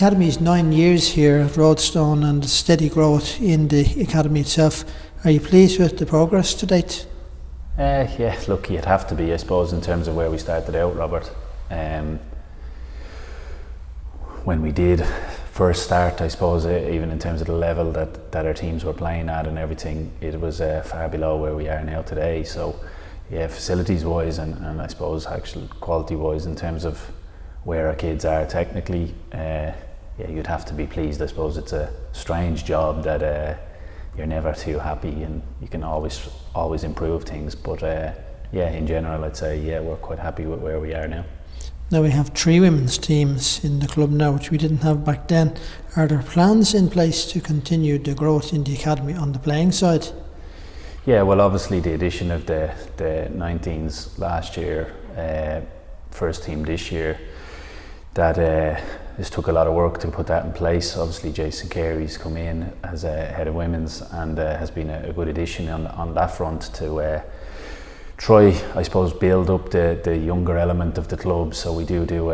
Academy's 9 years here at Roadstone and steady growth in the Academy itself. Are you pleased with the progress to date? Yeah, look, you'd have to be, I suppose, in terms of where we started out, Robert. When we did first start, I suppose, even in terms of the level that our teams were playing at and everything, it was far below where we are now today. So, yeah, facilities wise and I suppose actual quality wise in terms of where our kids are technically, yeah, you'd have to be pleased. I suppose it's a strange job that you're never too happy and you can always improve things, but yeah, in general I'd say yeah, we're quite happy with where we are now. Now we have 3 women's teams in the club now, which we didn't have back then. Are there plans in place to continue the growth in the Academy on the playing side? Yeah, well, obviously the addition of the 19s last year, first team this year, that this took a lot of work to put that in place. Obviously Jason Carey's come in as a head of women's and has been a good addition on that front to try, I suppose, build up the younger element of the club. So we do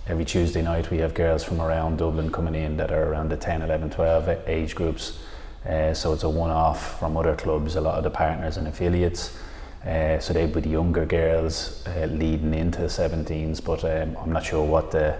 every Tuesday night we have girls from around Dublin coming in that are around the 10, 11, 12 age groups. So it's a one-off from other clubs, a lot of the partners and affiliates. So they'd be the younger girls leading into the 17s, but I'm not sure what the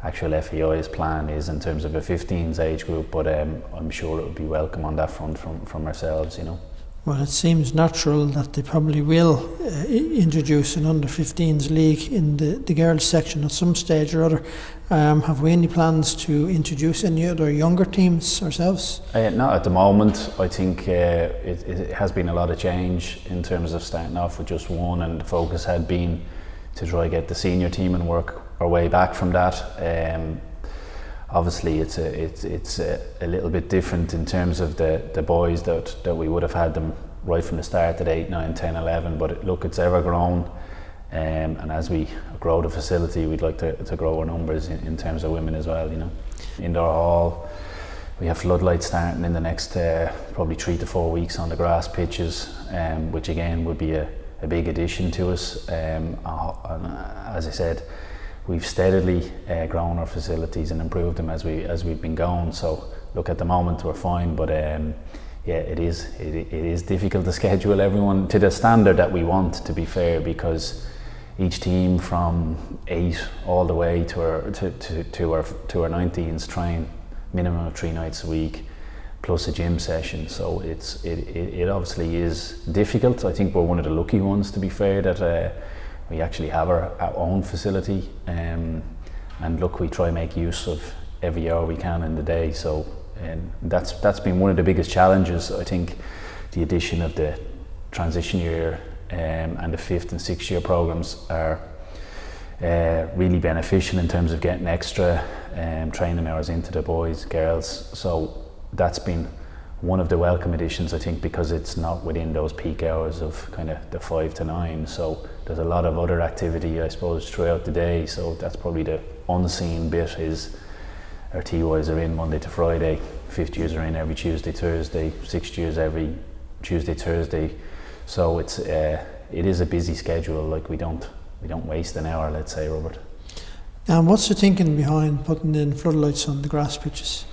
actual FAI's plan is in terms of a 15s age group, but I'm sure it would be welcome on that front from ourselves, you know. Well, it seems natural that they probably will introduce an under-15s league in the girls section at some stage or other. Have we any plans to introduce any other younger teams ourselves? Not at the moment. I think it has been a lot of change in terms of starting off with just one, and the focus had been to try get the senior team and work our way back from that. Obviously it's a little bit different in terms of the boys that we would have had them right from the start at 8, 9, 10, 11, but look, it's ever grown, and as we grow the facility we'd like to grow our numbers in terms of women as well, you know. Indoor hall, we have floodlights starting in the next probably 3 to 4 weeks on the grass pitches, which again would be a big addition to us. As I said, we've steadily grown our facilities and improved them as we've been going. So look, at the moment we're fine, but yeah, it is difficult to schedule everyone to the standard that we want, to be fair, because each team from 8 all the way to our 19s train minimum of 3 nights a week plus a gym session. So it obviously is difficult. I think we're one of the lucky ones, to be fair, that we actually have our own facility, and look, we try and make use of every hour we can in the day. So that's been one of the biggest challenges. I think the addition of the transition year and the 5th and 6th year programs are really beneficial in terms of getting extra training hours into the boys, girls. So that's been one of the welcome additions, I think, because it's not within those peak hours of kind of the 5 to 9. So there's a lot of other activity, I suppose, throughout the day. So that's probably the unseen bit, is our TYs are in Monday to Friday, 5th years are in every Tuesday, Thursday, 6th years every Tuesday, Thursday. So it is a busy schedule. Like we don't waste an hour, let's say, Robert. And what's the thinking behind putting in floodlights on the grass pitches?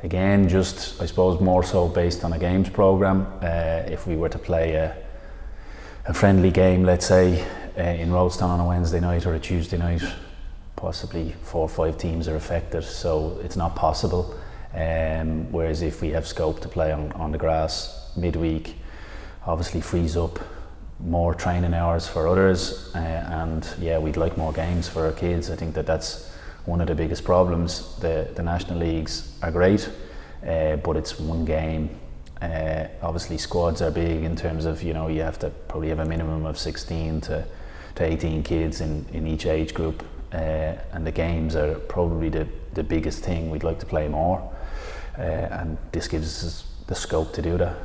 Again, just I suppose more so based on a games programme. If we were to play a friendly game, let's say in Roadstone on a Wednesday night or a Tuesday night, possibly 4 or 5 teams are affected, so it's not possible. Whereas if we have scope to play on the grass midweek, obviously frees up more training hours for others, and yeah, we'd like more games for our kids. I think that's one of the biggest problems. The national leagues are great, but it's one game. Obviously squads are big in terms of, you know, you have to probably have a minimum of 16 to 18 kids in each age group, and the games are probably the biggest thing. We'd like to play more, and this gives us the scope to do that.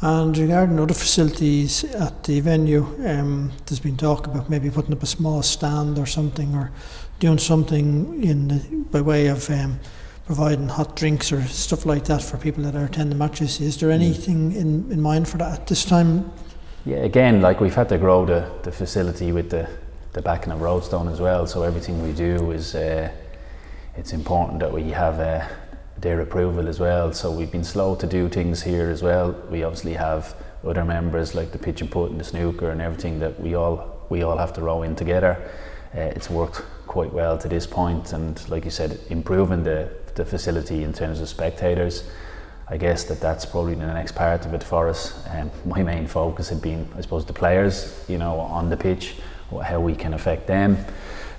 And regarding other facilities at the venue, there's been talk about maybe putting up a small stand or something, or doing something by way of providing hot drinks or stuff like that for people that are attending matches. Is there anything in mind for that at this time? Yeah, again, like we've had to grow the facility with the backing of Roadstone as well, so everything we do is it's important that we have their approval as well. So we've been slow to do things here as well. We obviously have other members like the pitch and putt and the snooker and everything that we all have to row in together. It's worked quite well to this point, and like you said, improving the facility in terms of spectators, I guess that's probably the next part of it for us. My main focus had been, I suppose, the players, you know, on the pitch, how we can affect them.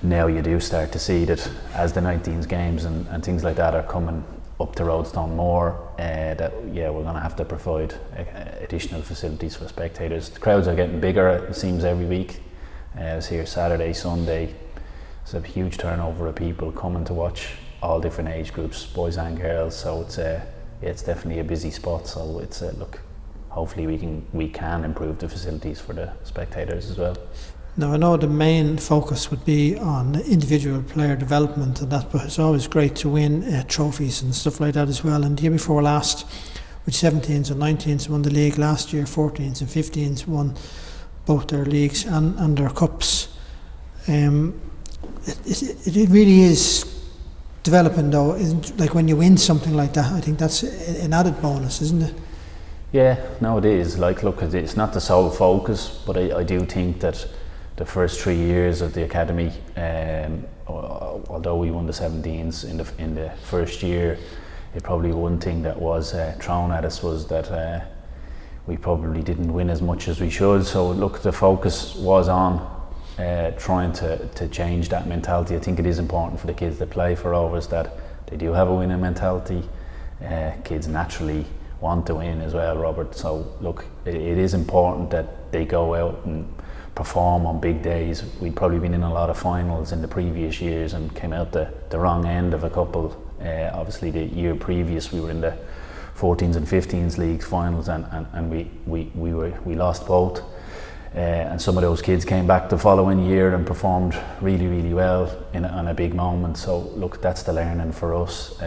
Now you do start to see that as the 19s games and things like that are coming up to Roadstone more, that we're going to have to provide additional facilities for spectators. The crowds are getting bigger, it seems, every week. I was here Saturday, Sunday. There's a huge turnover of people coming to watch all different age groups, boys and girls. So it's definitely a busy spot. So it's look, hopefully we can improve the facilities for the spectators as well. Now I know the main focus would be on individual player development and that, but it's always great to win trophies and stuff like that as well. And the year before last, with 17s and 19s won the league last year, 14s and 15s won both their leagues and their cups. It really is developing though, isn't it? Like when you win something like that, I think that's an added bonus, isn't it? Yeah, no, it is. Like, look, it's not the sole focus, but I do think that the first 3 years of the academy, although we won the 17s in the first year, probably one thing that was thrown at us was that we probably didn't win as much as we should. So look, the focus was on trying to change that mentality. I think it is important for the kids that play for Rovers that they do have a winning mentality. Kids naturally want to win as well, Robert. So look, it is important that they go out and perform on big days. We'd probably been in a lot of finals in the previous years and came out the wrong end of a couple. Obviously the year previous we were in the 14s and 15s league finals and we lost both. And some of those kids came back the following year and performed really well on a big moment. So look, that's the learning for us.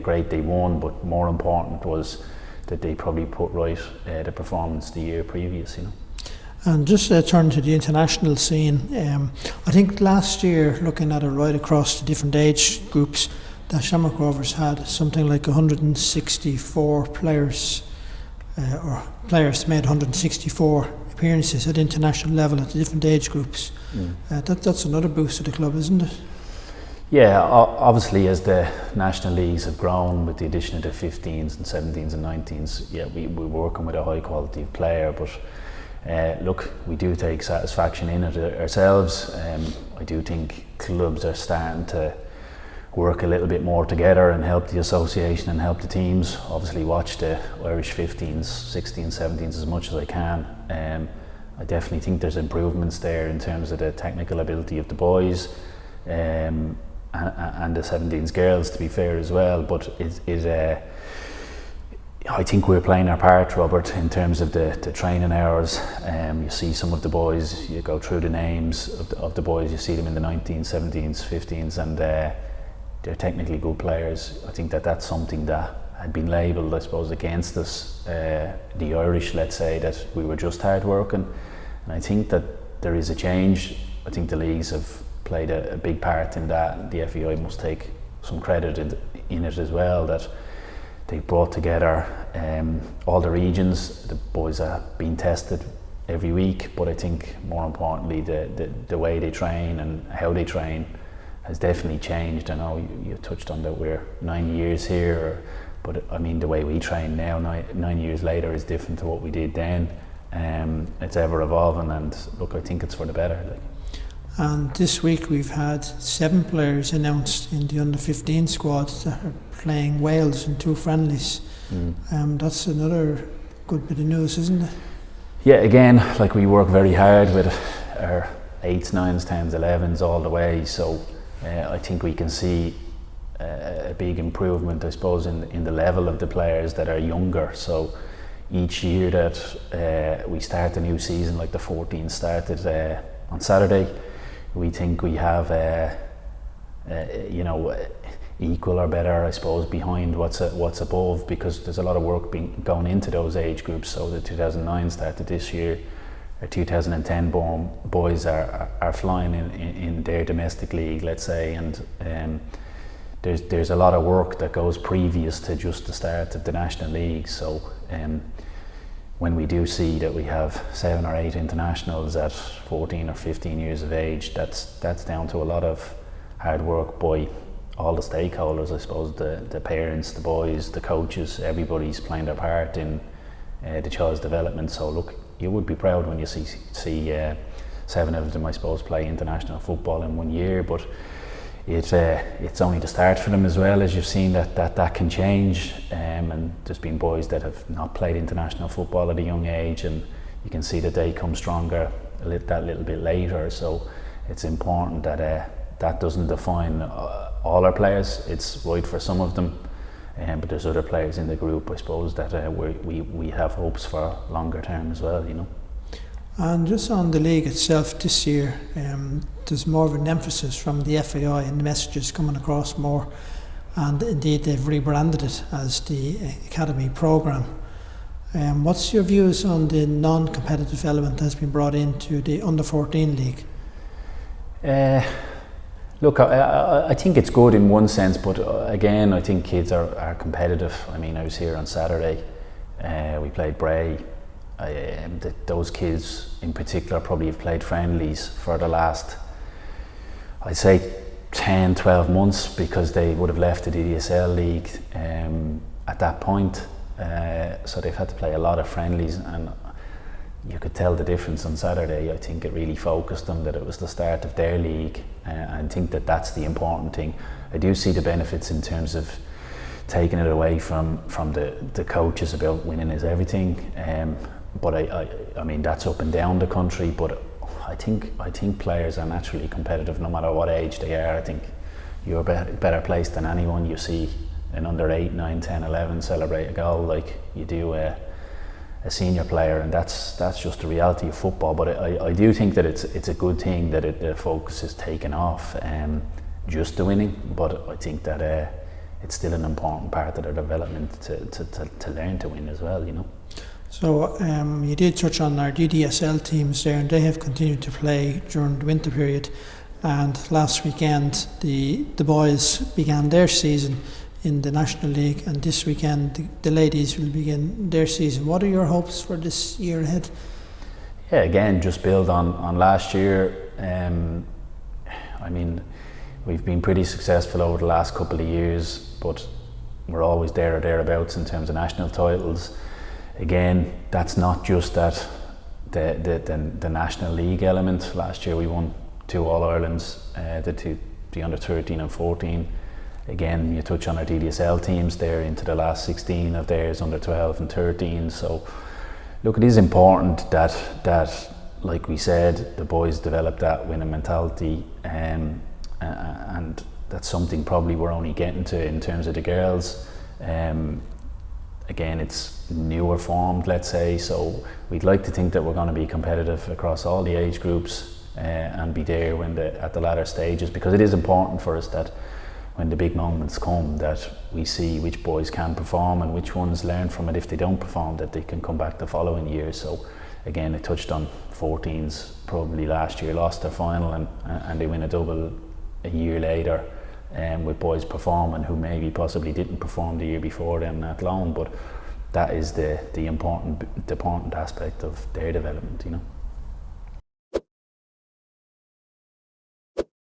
Great they won, but more important was that they probably put right the performance the year previous, you know. And just turn to the international scene, I think last year, looking at it right across the different age groups, that Shamrock Rovers had something like 164 players, or players made 164 appearances at international level at the different age groups. That's another boost to the club, isn't it? Yeah, obviously as the national leagues have grown with the addition of the 15s and 17s and 19s, we're working with a high quality player, but look, we do take satisfaction in it ourselves. I do think clubs are starting to work a little bit more together and help the association and help the teams. Obviously watch the Irish 15s, 16s, 17s as much as I can. I definitely think there's improvements there in terms of the technical ability of the boys and the 17s girls, to be fair as well, but I think we're playing our part, Robert, in terms of the training hours. You see some of the boys, you go through the names of the boys, you see them in the 19s, 17s, 15s, and they're technically good players. I think that's something that had been labelled, I suppose, against us, the Irish, let's say, that we were just hard working. And I think that there is a change. I think the leagues have played a big part in that. The FEI must take some credit in it as well, that they brought together all the regions. The boys are being tested every week, but I think more importantly the way they train and how they train has definitely changed. I know you touched on that we're 9 years here, but I mean the way we train now 9 years later is different to what we did then. It's ever evolving, and look, I think it's for the better. And this week we've had 7 players announced in the under-15 squad that are playing Wales in 2 friendlies. That's another good bit of news, isn't it? Yeah, again, like we work very hard with our 8s, 9s, 10s, 11s all the way, so I think we can see a big improvement, I suppose, in the level of the players that are younger. So each year that we start a new season, like the 14 started on Saturday, we think we have equal or better, I suppose, behind what's above, because there's a lot of work going into those age groups. So the 2009 started this year. Our 2010 born boys are flying in their domestic league, let's say, and there's a lot of work that goes previous to just the start of the National League. So when we do see that we have 7 or 8 internationals at 14 or 15 years of age, that's down to a lot of hard work by all the stakeholders, I suppose, the parents, the boys, the coaches, everybody's playing their part in the child's development. So look, you would be proud when you see 7 of them, I suppose, play international football in 1 year, but it's only the start for them as well, as you've seen that can change, and there's been boys that have not played international football at a young age, and you can see that they come stronger that little bit later. So it's important that that doesn't define all our players. It's right for some of them, but there's other players in the group, I suppose, that we have hopes for longer term as well, you know. And just on the league itself this year, there's more of an emphasis from the FAI and the messages coming across more, and indeed they've rebranded it as the Academy programme. What's your views on the non-competitive element that has been brought into the Under-14 league? Look, I think it's good in one sense, but again, I think kids are competitive. I mean, I was here on Saturday, we played Bray. Those kids in particular probably have played friendlies for the last, I'd say, 10, 12 months, because they would have left the DDSL league at that point. So they've had to play a lot of friendlies, and you could tell the difference on Saturday. I think it really focused them that it was the start of their league, and I think that's the important thing. I do see the benefits in terms of taking it away from the coaches about winning is everything. But I mean, that's up and down the country, but I think players are naturally competitive no matter what age they are. I think you're better placed than anyone. You see an under 8, 9, 10, 11 celebrate a goal like you do a senior player, and that's just the reality of football. But I do think that it's a good thing that the focus is taken off just the winning, but I think that it's still an important part of their development to learn to win as well, you know. So you did touch on our DDSL teams there, and they have continued to play during the winter period, and last weekend the boys began their season in the National League, and this weekend the ladies will begin their season. What are your hopes for this year ahead? Yeah, again, just build on last year. I mean, we've been pretty successful over the last couple of years, but we're always there or thereabouts in terms of national titles. Again, that's not just that the National League element. Last year we won 2 All-Irelands, the under 13 and 14. Again, you touch on our DDSL teams, they're into the last 16 of theirs, under 12 and 13. So look, it is important that like we said, the boys develop that winning mentality, and that's something probably we're only getting to in terms of the girls. Again, it's newer formed, let's say, so we'd like to think that we're going to be competitive across all the age groups and be there at the latter stages, because it is important for us that when the big moments come, that we see which boys can perform and which ones learn from it. If they don't perform, that they can come back the following year. So again, it touched on 14s, probably last year lost their final, and they win a double a year later, with boys performing who maybe possibly didn't perform the year before them at loan. But that is the important aspect of their development, you know.